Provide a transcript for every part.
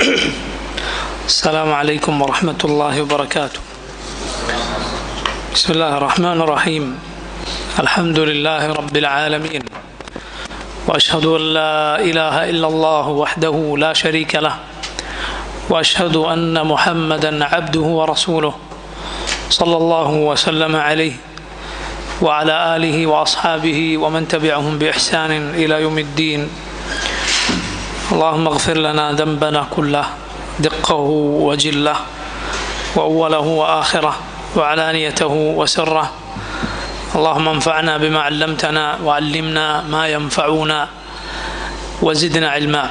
السلام عليكم ورحمة الله وبركاته. بسم الله الرحمن الرحيم. الحمد لله رب العالمين، وأشهد أن لا إله إلا الله وحده لا شريك له، وأشهد أن محمدا عبده ورسوله صلى الله وسلم عليه وعلى آله وأصحابه ومن تبعهم بإحسان إلى يوم الدين. اللهم اغفر لنا ذنبنا كله دقه وجله وأوله وآخره وعلانيته وسره. اللهم انفعنا بما علمتنا وعلمنا ما ينفعنا وزدنا علما.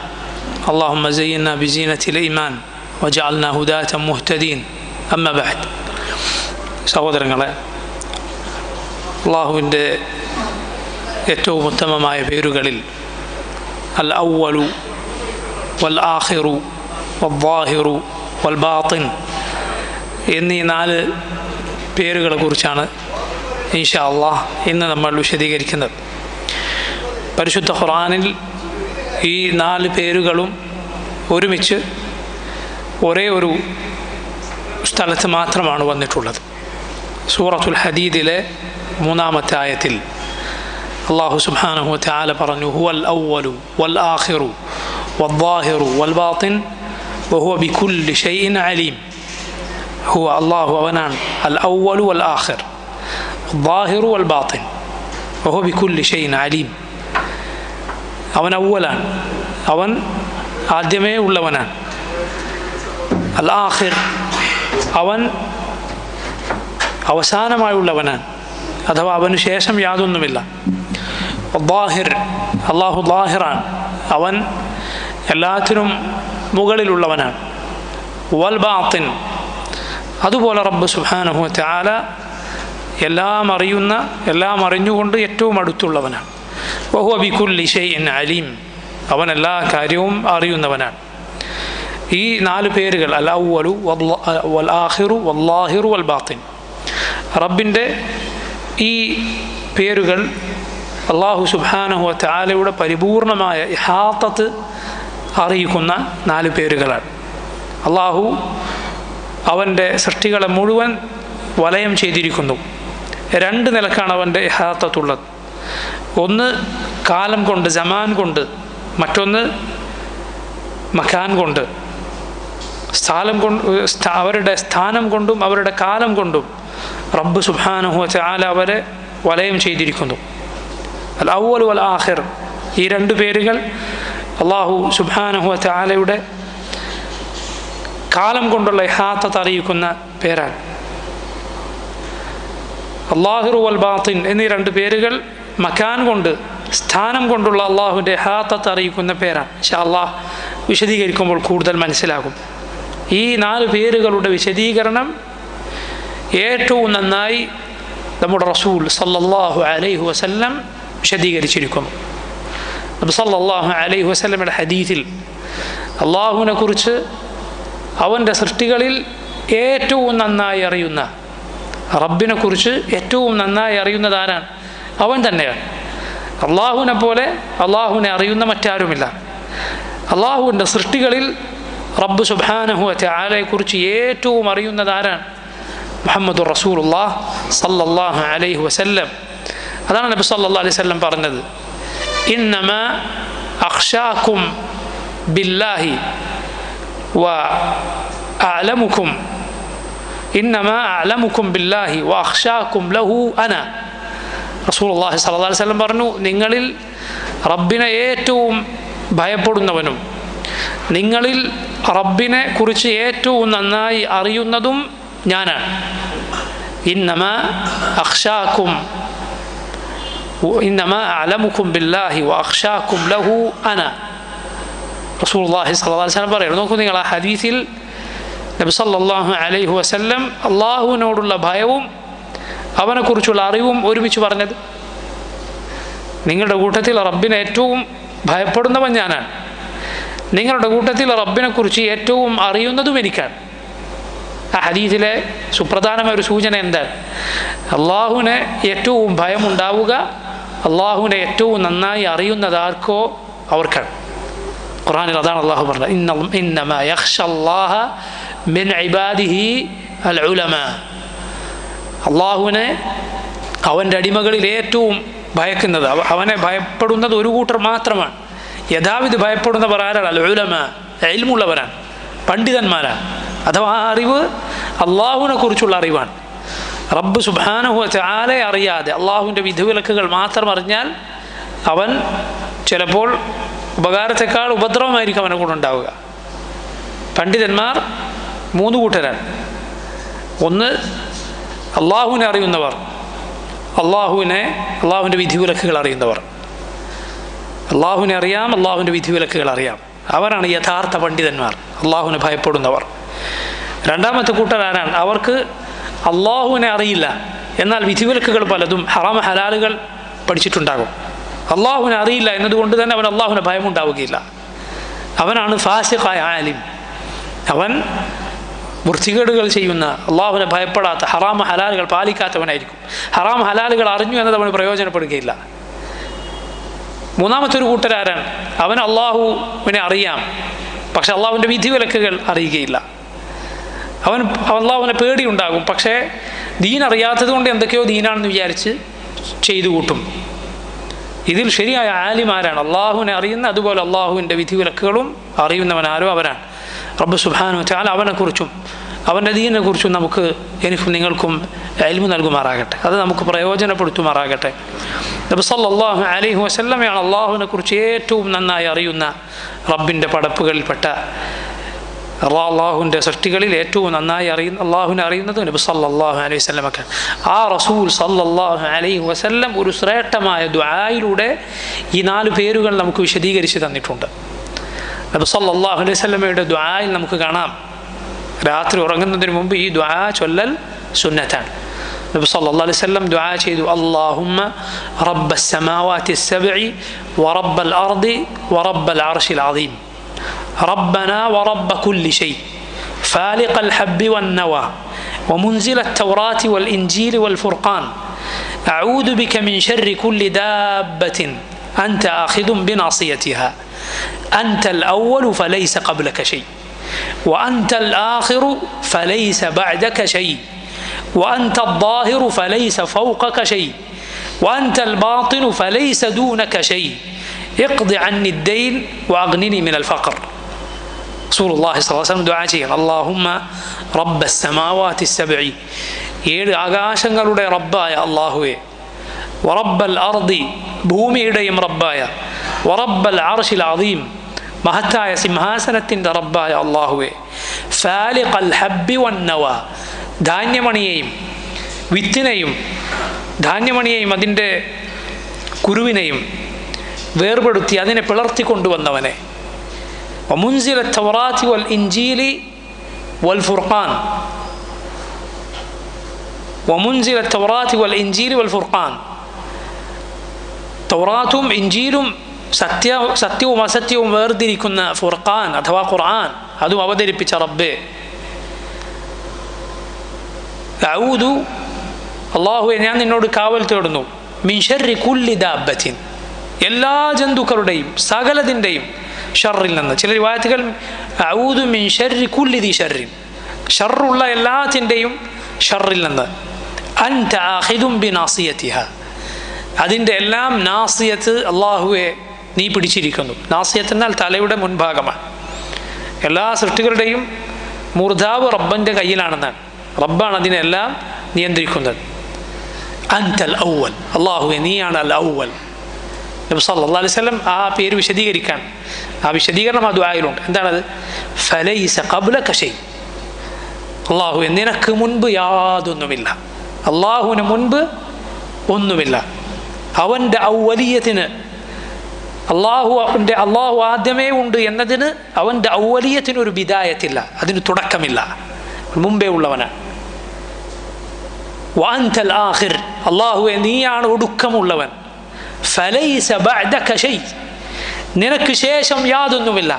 اللهم زينا بزينة الإيمان وجعلنا هداة مهتدين. أما بعد. സഹോദരങ്ങളെ, അള്ളാഹുവിൻ്റെ ഏറ്റവും ഉത്തമമായ പേരുകളിൽ അൽ അവ്വലു വൽ ആഖിറു വൽ-ളാഹിറു വൽ-ബാത്തിൻ എന്നീ 4 പേരുകളെ കുറിച്ചാണ് ഇൻഷാ അല്ലാഹ് ഇന്ന് നമ്മൾ വിശദീകരിക്കുന്നത്. പരിശുദ്ധ ഖുർആനിൽ ഈ 4 പേരുകളും ഒരുമിച്ച് ഒരേ ഒരു സ്ഥലത്ത് മാത്രമാണ് വന്നിട്ടുള്ളത്. സൂറത്തുൽ ഹദീദിലെ 3-ാമത്തെ ആയത്തിൽ അല്ലാഹു സുബ്ഹാനഹു വ തആല പറഞ്ഞു, ഹുവൽ അവ്വലു വൽ ആഖിറു വൽ-ളാഹിറു വൽ-ബാത്തിൻ വഹുവ ബികുല്ലി ഷൈഇൻ അലീം. ഹുവ അല്ലാഹു അവനാണ് അൽ അവ്വലു വൽ ആഖിർ വൽ-ളാഹിറു വൽ-ബാത്തിൻ വഹുവ ബികുല്ലി ഷൈഇൻ അലീം. അവൻ അവ്വലാണ്, അവൻ ആദ്യമേ ഉള്ളവനാണ്. അൽ ആഖിർ, അവൻ അവസാനമായുള്ളവനാണ്, അഥവാ അവന് ശേഷം യാതൊന്നുമില്ല. ളാഹിർ, അല്ലാഹു ളാഹിറാണ്, അവൻ എല്ലാത്തിനും മുകളിലുള്ളവനാണ്. വൽ ബാത്തിൻ, അതുപോലെ റബ്ബ് സുബ്ഹാനഹു വ തആല എല്ലാം അറിയുന്ന, എല്ലാം അറിഞ്ഞുകൊണ്ട് ഏറ്റവും അടുത്തുള്ളവനാണ്. വഹുവ ബികുല്ലി ഷൈഇൻ അലീം, അവൻ എല്ലാ കാര്യവും അറിയുന്നവനാണ്. ഈ 4 പേരുകൾ അൽ അവ്വലു വൽ ആഖിറു വൽ-ളാഹിറു വൽ-ബാത്തിൻ, റബ്ബിൻ്റെ ഈ പേരുകൾ അല്ലാഹു സുബ്ഹാനഹു വ തആലയുടെ പരിപൂർണമായ ഇഹാത്തത്ത് അറിയിക്കുന്ന 4 പേരുകളാണ്. അല്ലാഹു അവൻ്റെ സൃഷ്ടികളെ മുഴുവൻ വലയം ചെയ്തിരിക്കുന്നു. 2 നിലക്കാണ് അവൻ്റെ ഇഹാത്തത്തുള്ളത്. ഒന്ന് കാലം കൊണ്ട്, ജമാൻ കൊണ്ട്, മറ്റൊന്ന് മക്കാൻ കൊണ്ട്. സ്ഥലം കൊണ്ട്, അവരുടെ സ്ഥാനം കൊണ്ടും അവരുടെ കാലം കൊണ്ടും റബ്ബ് സുബ്ഹാനഹു വ തആല അവരെ വലയം ചെയ്തിരിക്കുന്നു. അൽ അവ്വൽ വൽ ആഖിർ, ഈ 2 പേരുകൾ അല്ലാഹു സുബ്ഹാനഹു വ തആലയുടെ കാലം കൊണ്ടുള്ള ഇഹാത്തത്ത് അറിയിക്കുന്ന പേരാണ്. അൽ-ളാഹിറു വൽ ബാത്തിൻ എന്നീ 2 പേരുകൾ മക്കാൻ കൊണ്ട്, സ്ഥാനം കൊണ്ടുള്ള അള്ളാഹുവിൻ്റെ ഇഹാത്തത്ത് അറിയിക്കുന്ന പേരാണ്. ഇൻഷാ അല്ലാഹ് വിശദീകരിക്കുമ്പോൾ കൂടുതൽ മനസ്സിലാകും. ഈ 4 പേരുകളുടെ വിശദീകരണം ഏറ്റവും നന്നായി നമ്മുടെ റസൂൽ സല്ലല്ലാഹു അലൈഹി വസല്ലം വിശദീകരിച്ചിരിക്കുന്നു. നബി സല്ലല്ലാഹു അലൈഹി വസല്ലമയുടെ ഹദീസിൽ അള്ളാഹുവിനെ കുറിച്ച് അവൻ്റെ സൃഷ്ടികളിൽ ഏറ്റവും നന്നായി അറിയുന്ന, റബ്ബിനെ കുറിച്ച് ഏറ്റവും നന്നായി അറിയുന്നത് ആരാണ്? അവൻ തന്നെയാണ്. അള്ളാഹുവിനെ പോലെ അള്ളാഹുവിനെ അറിയുന്ന മറ്റാരുമില്ല. അള്ളാഹുവിൻ്റെ സൃഷ്ടികളിൽ റബ്ബ് സുബ്ഹാനഹു വ തആലയെക്കുറിച്ച് ഏറ്റവും അറിയുന്നത് ആരാണ്? മുഹമ്മദുർ റസൂലുള്ളാഹ് സല്ലല്ലാഹു അലൈഹി വസല്ലം. അതാണ് നബി സല്ലല്ലാഹു അലൈഹി വസല്ലം പറഞ്ഞത്, ഇന്നമാ അഖ്ശാകും ബില്ലാഹി വ അഅലമുകും, ഇന്നമാ അഅലമുകും ബില്ലാഹി വ അഖ്ശാകും ലഹു അന. റസൂലുള്ളാഹി സ്വല്ലല്ലാഹു അലൈഹി വസല്ലം പറഞ്ഞു, നിങ്ങളിൽ റബ്ബിനെ ഏറ്റവും ഭയപ്പെടുന്നവനും നിങ്ങളിൽ റബ്ബിനെ കുറിച്ച് ഏറ്റവും നന്നായി അറിയുന്നതും ഞാനാണ്. ഇന്നമാ അഖ്ശാകും, ഇന്നമാ അഅലമുകും ബില്ലാഹി വ അഖ്ശാകും ലഹു അന. റസൂലുള്ളാഹി സ്വല്ലല്ലാഹു അലൈഹി വസല്ലം പറയുന്നു. നോക്കൂ നിങ്ങൾ, ആ ഹദീസിൽ നബി സല്ലല്ലാഹു അലൈഹി വസല്ലം അള്ളാഹുവിനോടുള്ള ഭയവും അവനെക്കുറിച്ചുള്ള അറിവും ഒരുമിച്ച് പറഞ്ഞത്. നിങ്ങളുടെ കൂട്ടത്തിൽ റബ്ബിനെ ഏറ്റവും ഭയപ്പെടുന്നവൻ ഞാനാണ്, നിങ്ങളുടെ കൂട്ടത്തിൽ റബ്ബിനെക്കുറിച്ച് ഏറ്റവും അറിയുന്നതും എനിക്കാണ്. ആ ഹദീസിലെ സുപ്രധാനമായ ഒരു സൂചന എന്താണ്? അള്ളാഹുവിനെ ഏറ്റവും ഭയമുണ്ടാവുക, അള്ളാഹുവിനെ ഏറ്റവും നന്നായി അറിയുന്നതാർക്കോ അവർക്കാണ്. ഖുർആനിൽ അതാണ് അള്ളാഹു പറഞ്ഞത്, ഇന്നമാ യഖ്ശല്ലാഹ മിൻ ഇബാദിഹി അൽ ഉലമാ. അള്ളാഹുവിനെ അവൻ്റെ അടിമകളിൽ ഏറ്റവും ഭയക്കുന്നത്, അവനെ ഭയപ്പെടുന്നത് ഒരു കൂട്ടർ മാത്രമാണ്. യഥാവിധി ഭയപ്പെടുന്നവർ ആരാണ്? അൽ ഉലമാ, ഇൽമുള്ളവരാണ്, പണ്ഡിതന്മാരാണ്. അഥവാ ആ അറിവ് അള്ളാഹുവിനെ കുറിച്ചുള്ള അറിവാണ്. റബ്ബ് സുബ്ഹാനഹു വ തആലയെ അറിയാതെ അള്ളാഹുവിൻ്റെ വിധിവിലക്കുകൾ മാത്രം അറിഞ്ഞാൽ അവൻ ചിലപ്പോൾ ഉപകാരത്തെക്കാൾ ഉപദ്രവമായിരിക്കും അവനെ കൊണ്ടുണ്ടാവുക. പണ്ഡിതന്മാർ 3 കൂട്ടരാണ്. ഒന്ന്, അള്ളാഹുവിനെ അറിയുന്നവർ, അള്ളാഹുവിൻ്റെ വിധിവിലക്കുകൾ അറിയുന്നവർ. അള്ളാഹുവിനെ അറിയാം, അള്ളാഹുവിൻ്റെ വിധിവിലക്കുകൾ അറിയാം, അവരാണ് യഥാർത്ഥ പണ്ഡിതന്മാർ, അള്ളാഹുവിനെ ഭയപ്പെടുന്നവർ. രണ്ടാമത്തെ കൂട്ടർ ആരാണ്? അവർക്ക് അള്ളാഹുവിനെ അറിയില്ല, എന്നാൽ വിധിവിലക്കുകൾ പലതും ഹറാം ഹലാലുകൾ പഠിച്ചിട്ടുണ്ടാകും. അള്ളാഹുവിനെ അറിയില്ല എന്നതുകൊണ്ട് തന്നെ അവൻ അള്ളാഹുവിനെ ഭയമുണ്ടാവുകയില്ല. അവനാണ് ഫാസിഖായ ആലിം. അവൻ വൃത്തികേടുകൾ ചെയ്യുന്ന, അള്ളാഹുവിനെ ഭയപ്പെടാത്ത, ഹറാം ഹലാലുകൾ പാലിക്കാത്തവനായിരിക്കും. ഹറാം ഹലാലുകൾ അറിഞ്ഞു എന്നത് അവന് പ്രയോജനപ്പെടുകയില്ല. മൂന്നാമത്തെ ഒരു കൂട്ടരാരാണ്? അവൻ അള്ളാഹുവിനെ അറിയാം, പക്ഷെ അള്ളാഹുവിൻ്റെ വിധിവിലക്കുകൾ അറിയുകയില്ല. അവൻ അള്ളാഹുവിനെ പേടിയുണ്ടാകും, പക്ഷേ ദീൻ അറിയാത്തത് കൊണ്ട് എന്തൊക്കെയോ ദീനാണെന്ന് വിചാരിച്ച് ചെയ്തു കൂട്ടും. ഇതിൽ ശരിയായ ആലിമാരാണ്, അള്ളാഹുവിനെ അറിയുന്ന, അതുപോലെ അള്ളാഹുവിൻ്റെ വിധിവിലക്കുകളും അറിയുന്നവനാരോ അവരാണ്. റബ്ബ് സുബ്ഹാനഹു വ തആല അവനെക്കുറിച്ചും അവൻ്റെ ദീനിനെക്കുറിച്ചും നമുക്ക്, എനിക്കും നിങ്ങൾക്കും ഇൽമു നൽകുമാറാകട്ടെ, അത് നമുക്ക് പ്രയോജനപ്പെടുത്തുമാറാകട്ടെ. നബി സല്ലല്ലാഹു അലൈഹി വസല്ലമയാണ് അള്ളാഹുവിനെ കുറിച്ച് ഏറ്റവും നന്നായി അറിയുന്ന റബ്ബിൻ്റെ പടപ്പുകളിൽപ്പെട്ട, അള്ളാഹുവിൻ്റെ സൃഷ്ടികളിൽ ഏറ്റവും നന്നായി അള്ളാഹുവിനെ അറിയുന്നത് നബി സല്ലല്ലാഹു അലൈഹി വസല്ലമക്ക്. ആ റസൂൽ സല്ലല്ലാഹു അലൈഹി വസല്ലം ഒരു ശ്രേഷ്ഠമായ ദുആയിലൂടെ ഈ 4 പേരുകൾ നമുക്ക് വിശദീകരിച്ച് തന്നിട്ടുണ്ട്. നബി സല്ലല്ലാഹു അലൈഹി വസല്ലമയുടെ ദുആയിൽ നമുക്ക് കാണാം, രാത്രി ഉറങ്ങുന്നതിന് മുമ്പ് ഈ ദുആ ചൊല്ലൽ സുന്നത്താണ്. നബി സല്ലല്ലാഹു അലൈഹി വസല്ലം ദുആ ചെയ്തു, അല്ലാഹുമ്മ റബ്ബസ് സമാവാതി السبع ورب الأرض ورب العرش العظيم ربنا ورب كل شيء فالق الحب والنوى ومنزل التوراة والإنجيل والفرقان أعوذ بك من شر كل دابة أنت آخذ بناصيتها أنت الأول فليس قبلك شيء وأنت الآخر فليس بعدك شيء وأنت الظاهر فليس فوقك شيء وأنت الباطن فليس دونك شيء اقض عني الدين وأغنني من الفقر. رسول الله صلى الله عليه وسلم دعاء ചെയ്യണം, اللهم رب السماوات السبع, 7 ആകാശങ്ങളുടെ റബ്ബായ അല്ലാഹുവേ, ورب الأرض, ഭൂമിയുടെയും റബ്ബായ, ورب العرش العظيم, മഹത്തായ സിംഹാസനത്തിൻ്റെ റബ്ബായ അല്ലാഹുവേ, فالق الحب والنوى, ധാന്യമണിയെയും വിത്തിനെയും ധാന്യമണിയെയും അതിൻ്റെ കുരുവിനെയും വേർപെടുത്തി അതിനെ പിളർത്തിക്കൊണ്ടുവന്നവനെ, ومنزل التوراة والإنجيل والفرقان, ومنزل التوراة والإنجيل والفرقان, തൗറാത്തും ഇഞ്ചീലും സത്യവും അസത്യവും വേർതിരിക്കുന്ന ഫുർഖാൻ അഥവാ ഖുർആൻ, അതും അവതരിപ്പിച്ച റബ്ബേ, അഊദു, അല്ലാഹുവേ ഞാൻ നിന്നോട് കാവൽ തേടുന്നു, മിൻ ശർരി കുല്ലി ദാബത്തിൻ, എല്ലാ ജന്തുക്കളുടെയും സകലതിൻ്റെയും ഷർറിൽ നിന്ന്. ചില റിവായത്തുകൾ അഊദു മിൻ ശർരി കുല്ലി ദി ഷർറിൻ, ഷർറുള്ള എല്ലാത്തിൻ്റെയും ഷർറിൽ നിന്ന്. അൻത ആഖിദും ബിനാസിയതിഹ, അതിൻ്റെ എല്ലാം നാസിയത്ത് അല്ലാഹുവേ നീ പിടിച്ചിരിക്കുന്നു. നാസിയത്ത് എന്നാൽ തലയുടെ മുൻഭാഗമാണ്. എല്ലാ സൃഷ്ടികളുടെയും മൂർധാവ് റബ്ബൻ്റെ കയ്യിലാണെന്നാണ്. റബ്ബാണ് അതിനെല്ലാം നിയന്ത്രിക്കുന്നത്. അൻതൽ ഔവൽ, അല്ലാഹുവേ നീയാണ് അൽ ഔവൽ. നബി സല്ലല്ലാഹു അലൈഹി വസല്ലം ആ പേര് വിശദീകരിക്കാൻ, ആ വിശദീകരണം ആ ദുആയിലുണ്ട്. എന്താണത്? ഫലൈസ ഖബ്ലക ഷൈ, അല്ലാഹുവേ നിനക്ക് മുൻപ് യാതൊന്നുമില്ല, അല്ലാഹുവിന് മുൻപ് ഒന്നുമില്ല. അവൻ്റെ ഔവലിയത്തിന്, അള്ളാഹു ആദ്യമേ ഉണ്ട് എന്നതിന് അവൻ്റെ ഔവലിയത്തിന് ഒരു ബിദായത്തില്ല, അതിന് തുടക്കമില്ല, മുമ്പേ ഉള്ളവനാണ്. വഅൻതൽ ആഖിർ, അല്ലാഹുവേ നീയാണ് ഒടുക്കമുള്ളവൻ. ഫലൈസ ബഅദക ഷൈ, നിനക്ക് ശേഷം യാതൊന്നുമില്ല,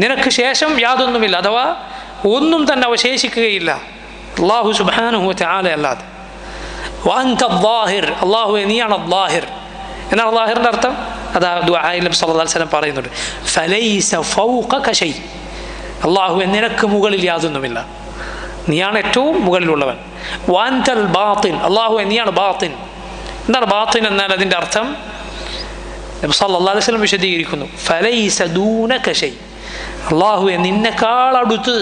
നിനക്ക് ശേഷം യാതൊന്നുമില്ല, അഥവാ ഒന്നും തന്നെ അവശേഷിക്കുകയില്ല അല്ലാഹു സുബ്ഹാനഹു വ തആല അല്ലാതെ. വഅൻത അദ്ദാഹിർ, അല്ലാഹുവേ നീയാണ് അദ്ദാഹിർ. എന്നാൽ അദ്ദാഹിറിൻ്റെ അർത്ഥം അതാ ദുആയിൽ നബി സല്ലല്ലാഹു അലൈഹി വസല്ലം പറയുന്നുണ്ട്, ഫലൈസ ഫൗഖക ശൈ, അല്ലാഹുവേ നിനക്ക് മുകളിൽ യാതൊന്നുമില്ല, നീയാണ് ഏറ്റവും മുകളിലുള്ളവൻ. വഅൻതൽ ബാത്തിൻ, അല്ലാഹുവേ നീയാണ് ബാത്തിൻ. എന്താണ് ബാത്തിൻ എന്നാൽ അതിൻ്റെ അർത്ഥം? നബി സല്ലല്ലാഹു അലൈഹി വസല്ലം വിശദീകരിക്കുന്നു, ഫലൈസ ദൂനക ശൈ, അല്ലാഹുവേ നിന്നെക്കാൾ അടുത്ത്,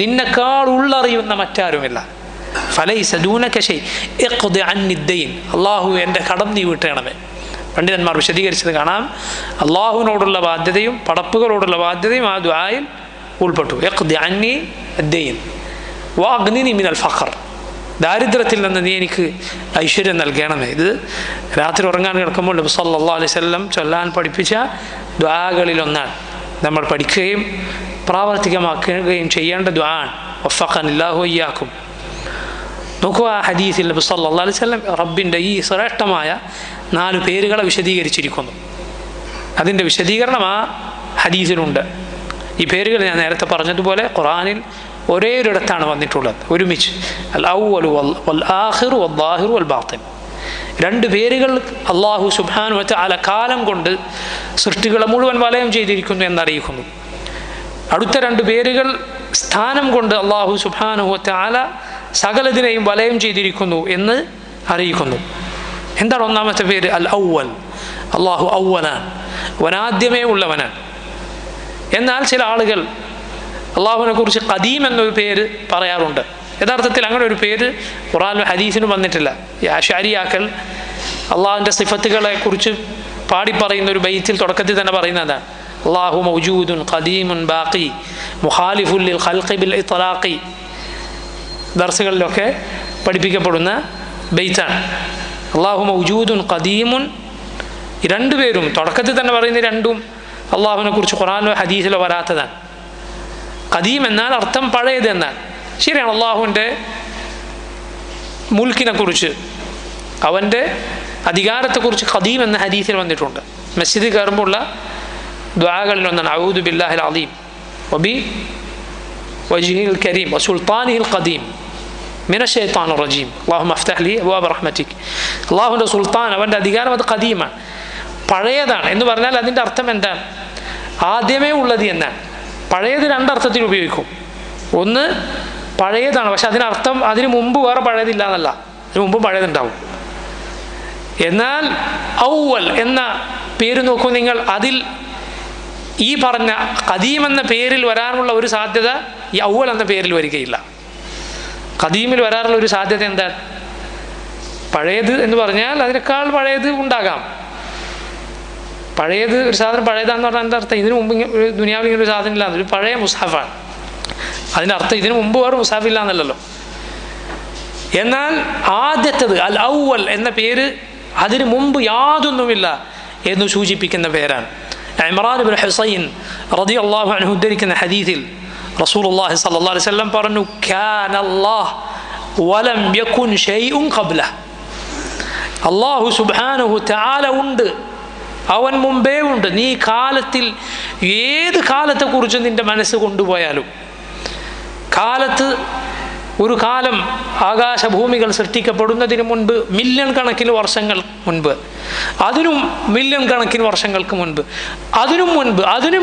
നിന്നെക്കാൾ ഉള്ളറിയുന്ന മറ്റാരുമില്ല. ഫലൈസ ദൂനക ശൈ ഇഖ്ദി അന്നി ദൈൻ, അല്ലാഹുവേ എൻ്റെ കടം നീ വീട്ടണമേ. പണ്ഡിതന്മാർ വിശദീകരിച്ചത് കാണാം, അള്ളാഹുവിനോടുള്ള ബാധ്യതയും പടപ്പുകളോടുള്ള ബാധ്യതയും ആ ദുആയിൽ ഉൾപ്പെട്ടു. ഇഖ്ദി അന്നി ദൈൻ വഅഗ്നിനി മിനൽ ഫഖർ, ദാരിദ്ര്യത്തിൽ നിന്ന് നീ എനിക്ക് ഐശ്വര്യം നൽകണമേ. ഇത് രാത്രി ഉറങ്ങാൻ കിടക്കുമ്പോൾ നബി സല്ലല്ലാഹു അലൈഹി വസല്ലം ചൊല്ലാൻ പഠിപ്പിച്ച ദുആകളിലൊന്നാണ്. നമ്മൾ പഠിക്കുകയും പ്രാവർത്തികമാക്കുകയും ചെയ്യേണ്ട ദുആ ആണ്. വഫഖനില്ലാഹു വഇയ്യാക്കും. നോക്കുക, ആ ഹദീസിൽ നബി സല്ലല്ലാഹു അലൈഹി വസല്ലം റബ്ബിൻ്റെ ഈ ശ്രേഷ്ഠമായ 4 പേരുകളെ വിശദീകരിച്ചിരിക്കുന്നു. അതിൻ്റെ വിശദീകരണം ആ ഹദീസിലുണ്ട്. ഈ പേരുകൾ ഞാൻ നേരത്തെ പറഞ്ഞതുപോലെ ഖുർആനിൽ ഒരേ ഒരിടത്താണ് വന്നിട്ടുള്ളത്, ഒരുമിച്ച്. അൽ അവ്വലു വൽ ആഖിറു വൽ ളാഹിറു വൽ ബാത്തിൻ. 2 പേരുകൾ അല്ലാഹു സുബ്ഹാനഹു വ തആല കാലം കൊണ്ട് സൃഷ്ടികളെ മുഴുവൻ വലയം ചെയ്തിരിക്കുന്നു എന്നറിയിക്കുന്നു. അടുത്ത 2 പേരുകൾ സ്ഥാനം കൊണ്ട് അല്ലാഹു സുബ്ഹാനഹു വ തആല സകലതിനെയും വലയം ചെയ്തിരിക്കുന്നു എന്ന് അറിയിക്കുന്നു. എന്താണ് ഒന്നാമത്തെ പേര്? അൽ അവ്വൽ, അല്ലാഹു അവ്വലാണ്, അവനാദ്യമേ ഉള്ളവനാണ്. എന്നാൽ ചില ആളുകൾ അള്ളാഹുവിനെ കുറിച്ച് ഖദീം എന്നൊരു പേര് പറയാറുണ്ട്. യഥാർത്ഥത്തിൽ അങ്ങനെ ഒരു പേര് ഖുർആനിലും ഹദീസിനും വന്നിട്ടില്ല. ഈ അശ്അരിയാക്കൾ അള്ളാഹുവിൻ്റെ സിഫത്തുകളെ കുറിച്ച് പാടി പറയുന്ന ഒരു ബൈത്തിൽ തുടക്കത്തിൽ തന്നെ പറയുന്നതാണ്, അല്ലാഹു മൗജൂദുൻ ഖദീമുൻ ബാഖി മുഖാലിഫുൽ ലിൽ ഖൽഖി ബിൽ ഇത്ലാഖി. ദർസുകളിലൊക്കെ പഠിപ്പിക്കപ്പെടുന്ന ബൈത്താണ്. അല്ലാഹു മൗജൂദുൻ ഖദീമുൻ. ഈ 2 പേരും തുടക്കത്തിൽ തന്നെ പറയുന്ന 2ഉം അള്ളാഹുവിനെ കുറിച്ച് ഖുർആനിലോ ഹദീസിലോ വരാത്തതാണ്. ഖദീം എന്നാൽ അർത്ഥം പഴയത് എന്നാണ്. ശരിയാണ്, അള്ളാഹുവിൻ്റെ മുൽക്കിനെ കുറിച്ച്, അവൻ്റെ അധികാരത്തെക്കുറിച്ച് ഖദീം എന്ന ഹദീസിൽ വന്നിട്ടുണ്ട്. മസ്ജിദിൽ കയറുമ്പോൾ ഉള്ള ദുആകളിലൊന്നാണ് അഊദു ബില്ലാഹിൽ അദീം വബി വജ്ഹിൽ കരീം വസുൽത്താനിഹിൽ ഖദീം മിനശ് ശൈത്താനിർ റജീം അല്ലാഹുമ്മ അഫ്തഹ് ലി അബ്വാബ റഹ്മതിക്. അള്ളാഹുവിൻ്റെ സുൽത്താൻ, അവൻ്റെ അധികാരം, അത് ഖദീമാണ്, പഴയതാണ്. എന്ന് പറഞ്ഞാൽ അതിൻ്റെ അർത്ഥം എന്താണ്? ആദ്യമേ ഉള്ളത് എന്നാണ്. പഴയത് 2 അർത്ഥത്തിൽ ഉപയോഗിക്കും. ഒന്ന് പഴയതാണ്, പക്ഷെ അതിനർത്ഥം അതിന് മുമ്പ് വേറെ പഴയതില്ല എന്നല്ല, അതിന് മുമ്പ് പഴയതുണ്ടാവും. എന്നാൽ ഔവൽ എന്ന പേര് നോക്കൂ നിങ്ങൾ, അതിൽ ഈ പറഞ്ഞ ഖദീം എന്ന പേരിൽ വരാനുള്ള ഒരു സാധ്യത ഈ ഔവൽ എന്ന പേരിൽ വരികയില്ല. ഖദീമിൽ വരാനുള്ള ഒരു സാധ്യത എന്താണ്? പഴയത് എന്ന് പറഞ്ഞാൽ അതിനേക്കാൾ പഴയത് ഉണ്ടാകാം. പഴയത്, ഒരു സാധനം പഴയതാണെന്ന് പറഞ്ഞാൽ എന്താ അർത്ഥം? ഇതിനു മുമ്പ് ഒരു ദുനിയാവിൽ ഇങ്ങനെ ഒരു സാധനം ഇല്ല, ഒരു പഴയ മുസാഫാണ്. അതിൻ്റെ അർത്ഥം ഇതിനു മുമ്പ് വേറെ മുസാഫില്ല എന്നല്ലല്ലോ. എന്നാൽ ആദ്യത്തേത് അൽ ഔവൽ എന്ന പേര് അതിനു മുമ്പ് യാതൊന്നുമില്ല എന്ന് സൂചിപ്പിക്കുന്ന പേരാണ്. ഇമ്രാൻ ഇബ്നു ഹുസൈൻ റളിയല്ലാഹു അൻഹു ഉദ്ധരിക്കുന്ന ഹദീസിൽ റസൂലുള്ളാഹി സ്വല്ലല്ലാഹു അലൈഹി വസല്ലം പറഞ്ഞു, കാന അല്ലാഹ് വലം യകുൻ ഷൈഉൻ ഖബ്ലഹ്. അല്ലാഹു സുബ്ഹാനഹു തആല ഉണ്ട്, അവൻ മുമ്പേ ഉണ്ട്. നീ കാലത്തിൽ ഏത് കാലത്തെക്കുറിച്ച് നിൻ്റെ മനസ്സ് കൊണ്ടുപോയാലും, കാലത്ത് ഒരു കാലം ആകാശഭൂമികൾ സൃഷ്ടിക്കപ്പെടുന്നതിന് മുൻപ് മില്യൺ കണക്കിന് വർഷങ്ങൾ മുൻപ്, അതിനും മില്യൺ കണക്കിന് വർഷങ്ങൾക്ക് മുൻപ്, അതിനും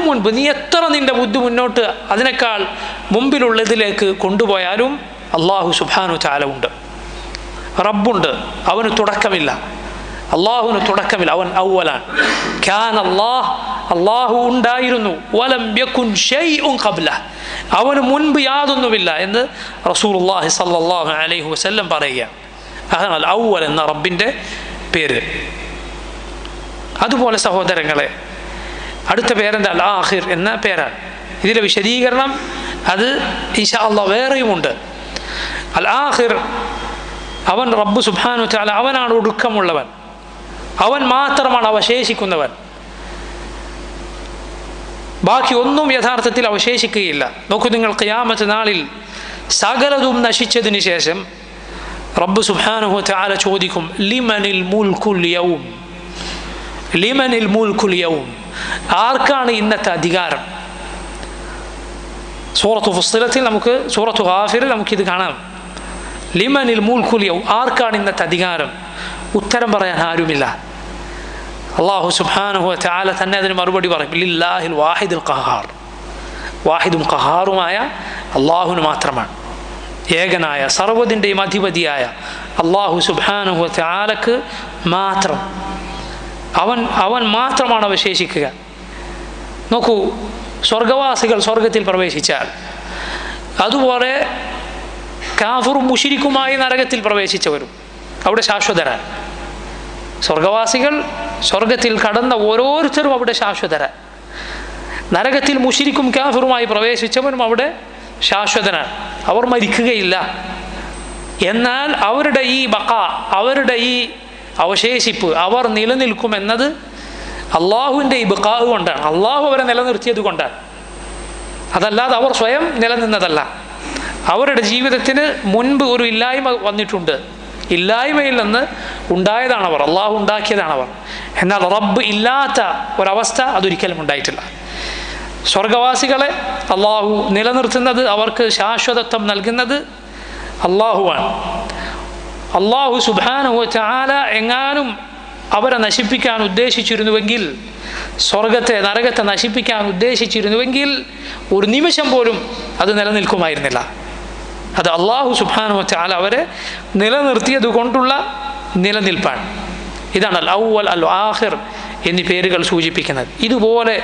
മുൻപ് നീ എത്ര നിൻ്റെ ബുദ്ധി മുന്നോട്ട് അതിനേക്കാൾ മുമ്പിലുള്ളതിലേക്ക് കൊണ്ടുപോയാലും അല്ലാഹു സുബ്ഹാനഹു തആല ഉണ്ട്, റബ്ബുണ്ട്. അവന് തുടക്കമില്ല, അള്ളാഹുവിന് തുടക്കമില്ല, അവൻ അവ്വലാണ്. കാന അല്ലാഹ്, അള്ളാഹു ഉണ്ടായിരുന്നു, വലം യകുൻ ഷൈഉൻ ഖബ്ലഹ്, അവന് മുൻപ് യാതൊന്നുമില്ല എന്ന് റസൂലുള്ളാഹി സ്വല്ലല്ലാഹു അലൈഹി വസല്ലം പറയുകയാണ്. അതാണ് അൽ അവ്വൽ എന്ന റബ്ബിൻ്റെ പേര്. അതുപോലെ സഹോദരങ്ങളെ, അടുത്ത പേരെന്താ? അൽ ആഖിർ എന്ന പേരാണ്. ഇതിലെ വിശദീകരണം അത് ഇൻഷാ അല്ലാഹ് വേറെയുമുണ്ട്. അൽ ആഖിർ, അവൻ റബ്ബ് സുബ്ഹാനഹു വ തആല അവനാണ് ഒടുക്കമുള്ളവൻ, അവൻ മാത്രമാണ് അവശേഷിക്കുന്നവൻ, ബാക്കി ഒന്നും യഥാർത്ഥത്തിൽ അവശേഷിക്കുകയില്ല. നോക്കൂ നിങ്ങൾ, ഖിയാമത്ത് നാളിൽ സകലതും നശിച്ചതിന് ശേഷം റബ്ബ് സുബ്ഹാനഹു വ തആല ചോദിക്കും, ലിമനിൽ മുൽക്കുൽ യൗം, ലിമനിൽ മുൽക്കുൽ യൗം, ആർക്കാണ് ഇന്നത്തെ അധികാരം? സൂറത്തു ഫുസ്സിലത്തിൽ നമുക്ക്, സൂറത്തു ഗാഫിറിൽ നമുക്കിത് കാണാം. ലിമനിൽ മുൽക്കുൽ യൗം, ആർക്കാണ് ഇന്നത്തെ അധികാരം? ഉത്തരം പറയാൻ ആരുമില്ല. അള്ളാഹു സുബ്ഹാനഹു വ തആല തന്നെ അതിന് മറുപടി പറയും, ലില്ലാഹിൽ വാഹിദുൽ ഖഹാർ. വാഹിദും ഖഹാറുമായ അള്ളാഹുവിന് മാത്രമാണ്, ഏകനായ സർവ്വതിൻ്റെയും അധിപതിയായ അള്ളാഹു സുബ്ഹാനഹു വ തആലക്ക് മാത്രം, അവൻ മാത്രമാണ് അവശേഷിക്കുക. നോക്കൂ, സ്വർഗവാസികൾ സ്വർഗത്തിൽ പ്രവേശിച്ചാൽ, അതുപോലെ കാഫിറും മുശ്രിക്കുമായി നരകത്തിൽ പ്രവേശിച്ചവരും അവിടെ ശാശ്വതരാണ്. സ്വർഗവാസികൾ സ്വർഗത്തിൽ കടന്ന ഓരോരുത്തരും അവിടെ ശാശ്വതരാണ്. നരകത്തിൽ മുശ്രിക്കും കാഫിറുമായി പ്രവേശിച്ചവരും അവിടെ ശാശ്വതനാണ്. അവർ മരിക്കുകയില്ല. എന്നാൽ അവരുടെ ഈ ബഖ, അവരുടെ ഈ അവശേഷിപ്പ്, അവർ നിലനിൽക്കുമെന്നത് അള്ളാഹുവിൻ്റെ ഈ ബഖാ കൊണ്ടാണ്. അള്ളാഹു അവരെ നിലനിർത്തിയത് കൊണ്ടാണ്, അതല്ലാതെ അവർ സ്വയം നിലനിന്നതല്ല. അവരുടെ ജീവിതത്തിന് മുൻപ് ഒരു ഇല്ലായ്മ വന്നിട്ടുണ്ട്, ഇല്ലായ്മയിൽ നിന്ന് ഉണ്ടായതാണവർ, അള്ളാഹു ഉണ്ടാക്കിയതാണവർ. എന്നാൽ റബ്ബ് ഇല്ലാത്ത ഒരവസ്ഥ അതൊരിക്കലും ഉണ്ടായിട്ടില്ല. സ്വർഗവാസികളെ അള്ളാഹു നിലനിർത്തുന്നത്, അവർക്ക് ശാശ്വതത്വം നൽകുന്നത് അള്ളാഹുവാണ്. അള്ളാഹു സുബ്ഹാനഹു വ തആല എങ്ങാനും അവരെ നശിപ്പിക്കാൻ ഉദ്ദേശിച്ചിരുന്നുവെങ്കിൽ, സ്വർഗത്തെ നരകത്തെ നശിപ്പിക്കാൻ ഉദ്ദേശിച്ചിരുന്നുവെങ്കിൽ ഒരു നിമിഷം പോലും അത് നിലനിൽക്കുമായിരുന്നില്ല. അത് അള്ളാഹു സുബ്ഹാനഹു വ തആല അവരെ നിലനിർത്തിയത് കൊണ്ടുള്ള നിലനിൽപ്പാണ്. ഇതാണ് അൽ അവ്വൽ അൽ ആഖിർ എന്നീ പേരുകൾ സൂചിപ്പിക്കുന്നത്. ഇതുപോലെ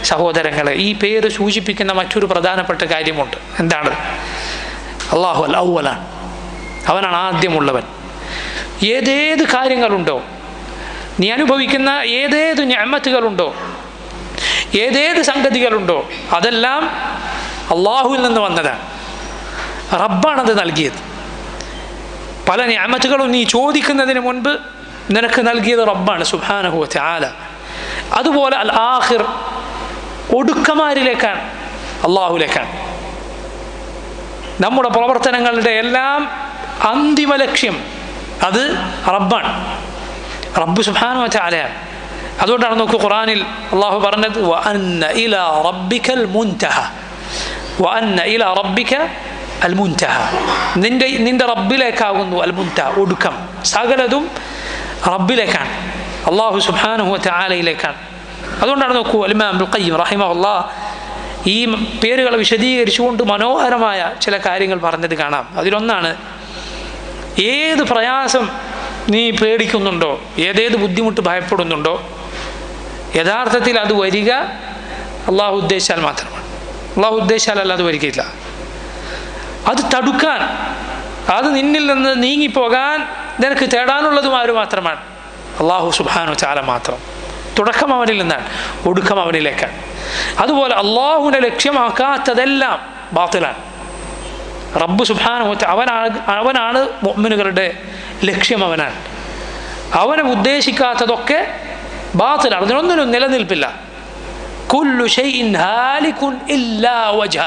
സഹോദരങ്ങളെ, ഈ പേര് സൂചിപ്പിക്കുന്ന മറ്റൊരു പ്രധാനപ്പെട്ട കാര്യമുണ്ട്. എന്താണ്? അള്ളാഹു അൽ അവ്വലാണ്, അവനാണ് ആദ്യമുള്ളവൻ. ഏതേത് കാര്യങ്ങളുണ്ടോ, നീ അനുഭവിക്കുന്ന ഏതേത് നിഅമത്തുകളുണ്ടോ, ഏതേത് സംഗതികളുണ്ടോ, അതെല്ലാം അള്ളാഹുവിൽ നിന്ന് വന്നതാണ്. റബ്ബാണത് നൽകിയത്. പല നിഅമത്തുകളും നീ ചോദിക്കുന്നതിന് മുൻപ് നിനക്ക് നൽകിയത് റബ്ബാണ് സുബ്ഹാനഹു വ തആല. അതുപോലെ അൽ ആഖിർ, ഒടുക്കമാരിലേക്കാണ്, അള്ളാഹുലേക്കാണ്. നമ്മുടെ പ്രവർത്തനങ്ങളുടെ എല്ലാം അന്തിമ ലക്ഷ്യം അത് റബ്ബാണ്, റബ്ബ് സുബ്ഹാനഹു വ തആലയാണ്. അതുകൊണ്ടാണ് നോക്കൂ, ഖുർആനിൽ അള്ളാഹു പറഞ്ഞത് വഅന്ന ഇലാ റബ്ബിക്കൽ മുൻതഹ, വഅന്ന ഇലാ റബ്ബിക അൽ മുൻതഹ, നിന്റെ റബ്ബിലേക്കാകുന്നു അൽ മുൻതഹ, ഒടുക്കം. സകലതും റബ്ബിലേക്കാണ്, അള്ളാഹു സുബ്ഹാനഹു വ തആലയിലേക്കാണ്. അതുകൊണ്ടാണ് നോക്കൂ, ഇമാം ഇബ്നുൽ ഖയ്യിം റഹിമഹുല്ലാഹ് ഈ പേരുകളെ വിശദീകരിച്ചുകൊണ്ട് മനോഹരമായ ചില കാര്യങ്ങൾ പറഞ്ഞത് കാണാം. അതിലൊന്നാണ്, ഏത് പ്രയാസം നീ പേടിക്കുന്നുണ്ടോ, ഏതേത് ബുദ്ധിമുട്ട് ഭയപ്പെടുന്നുണ്ടോ, യഥാർത്ഥത്തിൽ അത് വരിക അള്ളാഹു ഉദ്ദേശിച്ചാൽ മാത്രമാണ്. അള്ളാഹു ഉദ്ദേശിച്ചാലല്ല അത് വരികയില്ല. അത് തടുക്കാൻ, അത് നിന്നിൽ നിന്ന് നീങ്ങിപ്പോകാൻ നിനക്ക് തേടാനുള്ളതും ആര് മാത്രമാണ്? അള്ളാഹു സുബ്ഹാനഹു വ തആല മാത്രം. തുടക്കം അവനിൽ നിന്നാണ്, ഒടുക്കം അവനിലേക്കാണ്. അതുപോലെ അള്ളാഹുവിനെ ലക്ഷ്യമാക്കാത്തതെല്ലാം ബാത്തിലാണ്. റബ്ബ് സുബ്ഹാനഹു വ തആല അവനാണ് മുഅ്മിനുകളുടെ ലക്ഷ്യം, അവനാണ്. അവനെ ഉദ്ദേശിക്കാത്തതൊക്കെ ബാത്തിലാണ്, അതിനൊന്നിനും നിലനിൽപ്പില്ല. കുല്ലു ശൈഇൻ ഹാലികുൻ ഇല്ലാ വജ്ഹ,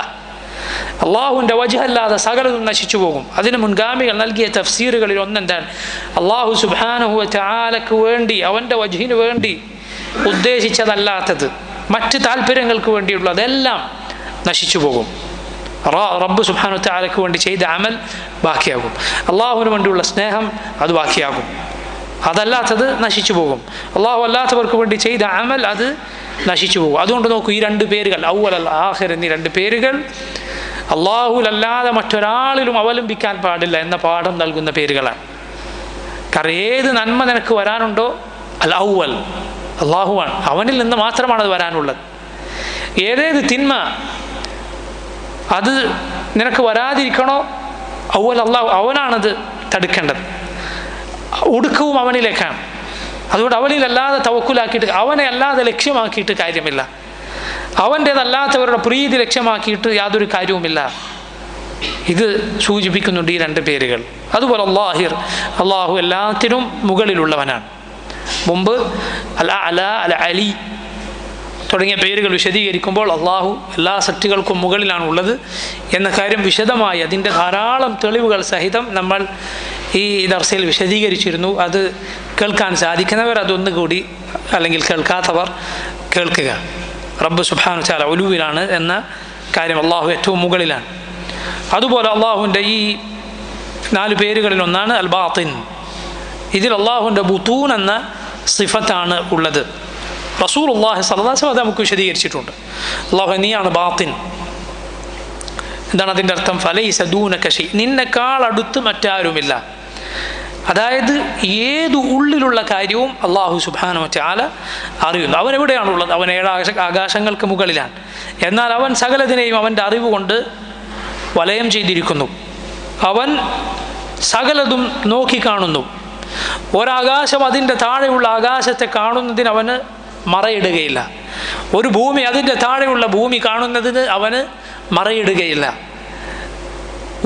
അള്ളാഹുവിൻ്റെ വജ്ഹല്ലാതെ സകലതും നശിച്ചു പോകും. അതിന് മുൻഗാമികൾ നൽകിയ തഫ്സീറുകളിൽ ഒന്നെന്താണ്? അള്ളാഹു സുബ്ഹാനഹു വ തആലക്ക് വേണ്ടി, അവൻ്റെ വജ്ഹിന് വേണ്ടി ഉദ്ദേശിച്ചതല്ലാത്തത്, മറ്റ് താല്പര്യങ്ങൾക്ക് വേണ്ടിയുള്ളതെല്ലാം നശിച്ചു പോകും. റബ്ബ് സുബ്ഹാനഹു വ തആലക്ക് വേണ്ടി ചെയ്ത അമൽ ബാക്കിയാകും, അള്ളാഹുവിന് വേണ്ടിയുള്ള സ്നേഹം അത് ബാക്കിയാകും, അതല്ലാത്തത് നശിച്ചു പോകും. അള്ളാഹു അല്ലാത്തവർക്ക് വേണ്ടി ചെയ്ത അമൽ അത് നശിച്ചു പോകും. അതുകൊണ്ട് നോക്കൂ, ഈ രണ്ട് പേരുകൾ അവ്വൽ അൽ ആഖിർ എന്നീ രണ്ട് പേരുകൾ അള്ളാഹുലല്ലാതെ മറ്റൊരാളിലും അവലംബിക്കാൻ പാടില്ല എന്ന പാഠം നൽകുന്ന പേരുകളാണ്. കാരണം ഏത് നന്മ നിനക്ക് വരാനുണ്ടോ, അൽ അവ്വൽ അള്ളാഹുവാണ്, അവനിൽ നിന്ന് മാത്രമാണ് അത് വരാനുള്ളത്. ഏതേത് തിന്മ അത് നിനക്ക് വരാതിരിക്കണോ, അവ്വൽ അള്ളാഹു, അവനാണത് തടുക്കേണ്ടത്. ഒടുക്കവും അവനിലേക്കാണ്. അതുകൊണ്ട് അവനിലല്ലാതെ തവക്കുലാക്കിയിട്ട്, അവനെ അല്ലാതെ ലക്ഷ്യമാക്കിയിട്ട് കാര്യമില്ല. അവൻ്റേതല്ലാത്തവരുടെ പ്രീതി ലക്ഷ്യമാക്കിയിട്ട് യാതൊരു കാര്യവുമില്ല. ഇത് സൂചിപ്പിക്കുന്നുണ്ട് ഈ രണ്ട് പേരുകൾ. അതുപോലെ അല്ലാഹിർ, അള്ളാഹു എല്ലാത്തിനും മുകളിലുള്ളവനാണ്. മുമ്പ് അൽ അഅല, അൽ അലി തുടങ്ങിയ പേരുകൾ വിശദീകരിക്കുമ്പോൾ അള്ളാഹു എല്ലാ സൃഷ്ടികൾക്കും മുകളിലാണ് ഉള്ളത് എന്ന കാര്യം വിശദമായി അതിൻ്റെ ധാരാളം തെളിവുകൾ സഹിതം നമ്മൾ ഈ ദർസിൽ വിശദീകരിച്ചിരുന്നു. അത് കേൾക്കാൻ സാധിക്കുന്നവർ അതൊന്നുകൂടി, അല്ലെങ്കിൽ കേൾക്കാത്തവർ കേൾക്കുക. റബ്ബ് സുബ്ഹാനഹു വ തആല ഉലുവിലാണ് എന്ന കാര്യം, അള്ളാഹു ഏറ്റവും മുകളിലാണ്. അതുപോലെ അള്ളാഹുവിൻ്റെ ഈ 4 പേരുകളിൽ ഒന്നാണ് അൽ ബാത്തിൻ. ഇതിൽ അള്ളാഹുവിൻ്റെ ബുത്തൂൻ എന്ന സിഫത്താണ് ഉള്ളത്. റസൂലുള്ളാഹി സ്വല്ലല്ലാഹു അലൈഹി വസല്ലം അത് നമുക്ക് വിശദീകരിച്ചിട്ടുണ്ട്. അല്ലാഹു നീയാണ് ബാത്തിൻ. എന്താണ് അതിൻ്റെ അർത്ഥം? ഫലൈസ ദൂനക ശൈ, നിന്നെക്കാൾ അടുത്ത് മറ്റാരുമില്ല. അതായത് ഏത് ഉള്ളിലുള്ള കാര്യവും അല്ലാഹു സുബ്ഹാനഹു വ തആല അറിയുന്നു. അവൻ എവിടെയാണുള്ളത്? അവൻ 7 ആകാശങ്ങൾക്ക് മുകളിലാണ്. എന്നാൽ അവൻ സകലതിനെയും അവൻ്റെ അറിവ് കൊണ്ട് വലയം ചെയ്തിരിക്കുന്നു. അവൻ സകലതും നോക്കിക്കാണുന്നു. ഒരാകാശം അതിൻ്റെ താഴെയുള്ള ആകാശത്തെ കാണുന്നതിന് അവന് മറയിടുകയില്ല. ഒരു ഭൂമി അതിൻ്റെ താഴെയുള്ള ഭൂമി കാണുന്നതിന് അവന് മറയിടുകയില്ല.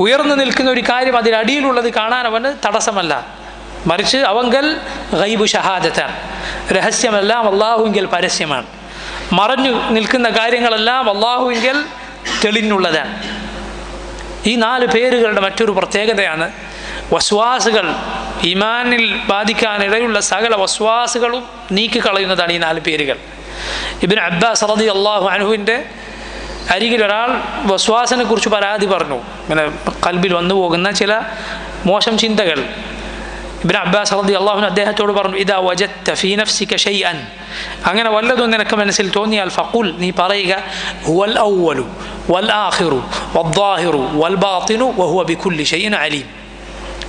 ഉയർന്നു നിൽക്കുന്ന ഒരു കാര്യം അതിനടിയിലുള്ളത് കാണാൻ അവന് തടസ്സമല്ല. മറിച്ച് അവങ്കൽ ഗൈബു ഷഹാദത്താണ്. രഹസ്യമെല്ലാം അള്ളാഹുവിങ്കൽ പരസ്യമാണ്. മറഞ്ഞു നിൽക്കുന്ന കാര്യങ്ങളെല്ലാം അള്ളാഹുവിങ്കൽ തെളിഞ്ഞുള്ളതാണ്. ഈ 4 പേരുകളുടെ മറ്റൊരു പ്രത്യേകതയാണ് വസ്വാസുകൾ, ഈമാനിൽ ബാധിക്കാനിടയുള്ള സകല വസ്വാസുകളും നീക്കിക്കളയുന്നതാണ് ഈ 4 പേരുകൾ. ഇബ്നു അബ്ബാസ് റളിയല്ലാഹു അൻഹുവിൻ്റെ അരികിൽ ഒരാൾ വസ്വാസിനെ കുറിച്ച് പരാതി പറഞ്ഞു. ഇങ്ങനെ ഖൽബിൽ വന്നു പോകുന്ന ചില മോശം ചിന്തകൾ. ഇബ്നു അബ്ബാസ് റളിയല്ലാഹു അൻഹു അദ്ദേഹത്തോട് പറഞ്ഞു, ഇദാ വജദ്ത ഫീ നഫ്സിക ഷൈഅൻ, അങ്ങനെ വല്ലതും നിനക്ക് മനസ്സിൽ തോന്നിയാൽ ഫഖുൽ, നീ പറയുക, ഹുവൽ അവ്വലു വൽ ആഖിറു വദ്ദാഹിറു വൽ ബാത്തിനു വഹുവ ബികുല്ലി ഷൈഇൻ അലീം.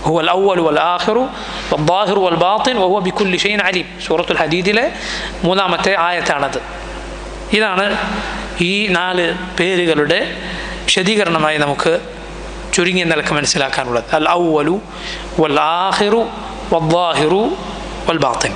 ഹുവൽ അവ്വലു വൽ ആഖിറു വദ്ദാഹിറു വൽ ബാത്തിൻ വഹുവ ബികുല്ലി ഷൈഇൻ അലീം. സൂറത്തുൽ ഹദീദിലെ 3-ാമത്തെ ആയത്താണത്. ഇതാണ് ഈ 4 പേരുകളുടെ വിശദീകരണമായി നമുക്ക് ചുരുങ്ങിയ നിലക്ക് മനസ്സിലാക്കാനുള്ളത്. അൽ അവ്വലു വൽ ആഖിറു വദ്ദാഹിറു വൽ ബാത്തിൻ.